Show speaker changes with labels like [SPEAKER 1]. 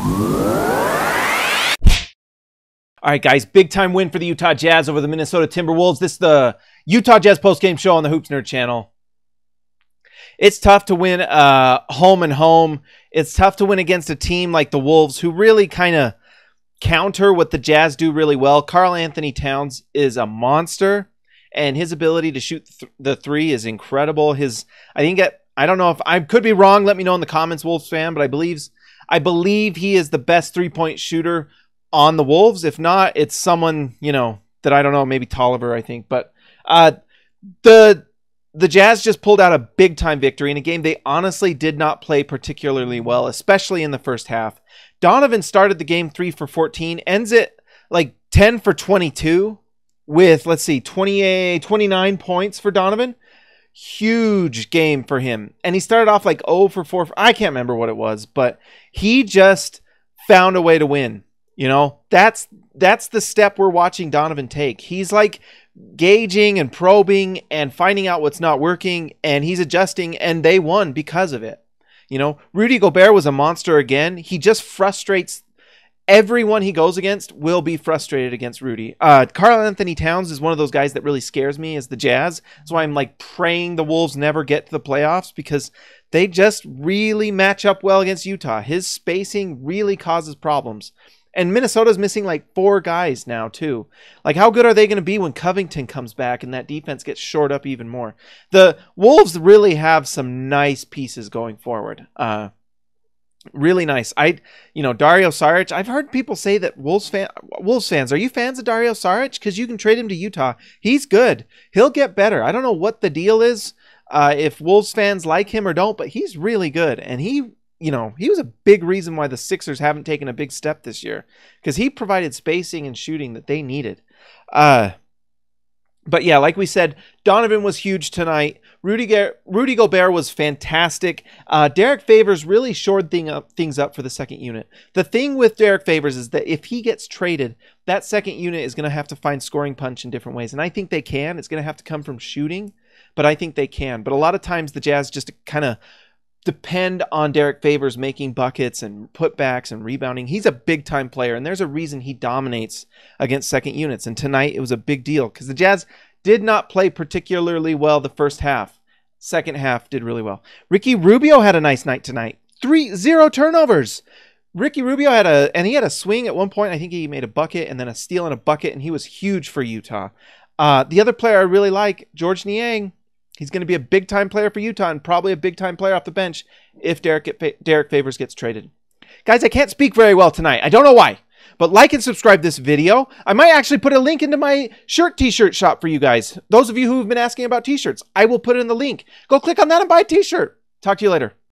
[SPEAKER 1] All right, guys, big time win for the Utah Jazz over the Minnesota Timberwolves. This is the Utah Jazz postgame show on the Hoops Nerd channel. It's tough to win home and home. It's tough to win against a team like the Wolves who really kind of counter what the Jazz do really well. Karl Anthony Towns is a monster, and his ability to shoot the three is incredible. I don't know if I could be wrong. Let me know in the comments, Wolves fan, but I believe he is the best three-point shooter on the Wolves. If not, it's someone, that I don't know, maybe Tolliver, I think. But the Jazz just pulled out a big-time victory in a game they honestly did not play particularly well, especially in the first half. Donovan started the game 3 for 14, ends it like 10 for 22 with, 29 points for Donovan. Huge game for him. And he started off like 0 for 4. I can't remember what it was, but he just found a way to win. That's the step we're watching Donovan take. He's like gauging and probing and finding out what's not working, and he's adjusting, and they won because of it. Rudy Gobert was a monster again. He just frustrates everyone he goes against. Will be frustrated against Rudy. Karl Anthony Towns is one of those guys that really scares me as the Jazz. That's why I'm like praying the Wolves never get to the playoffs, because they just really match up well against Utah. His spacing really causes problems. And Minnesota's missing like 4 guys now too. Like, how good are they going to be when Covington comes back and that defense gets shored up even more? The Wolves really have some nice pieces going forward. Really nice. Dario Saric, I've heard people say that Wolves fans, are you fans of Dario Saric? Because you can trade him to Utah. He's good. He'll get better. I don't know what the deal is, if Wolves fans like him or don't, but he's really good. And he was a big reason why the Sixers haven't taken a big step this year, because he provided spacing and shooting that they needed. But yeah, like we said, Donovan was huge tonight. Rudy Gobert was fantastic. Derek Favors really shored things up for the second unit. The thing with Derek Favors is that if he gets traded, that second unit is going to have to find scoring punch in different ways. And I think they can. It's going to have to come from shooting, but I think they can. But a lot of times the Jazz just kind of depend on Derek Favors making buckets and putbacks and rebounding. He's a big-time player, and there's a reason he dominates against second units. And tonight it was a big deal because the Jazz did not play particularly well the first half. Second half did really well. Ricky Rubio had a nice night tonight. 0 turnovers. Ricky Rubio had a swing at one point. I think he made a bucket and then a steal and a bucket, and he was huge for Utah. The other player I really like, George Niang. He's going to be a big-time player for Utah and probably a big-time player off the bench if Derek Favors gets traded. Guys, I can't speak very well tonight. I don't know why. But like and subscribe this video. I might actually put a link into my t-shirt shop for you guys. Those of you who have been asking about t-shirts, I will put in the link. Go click on that and buy a t-shirt. Talk to you later.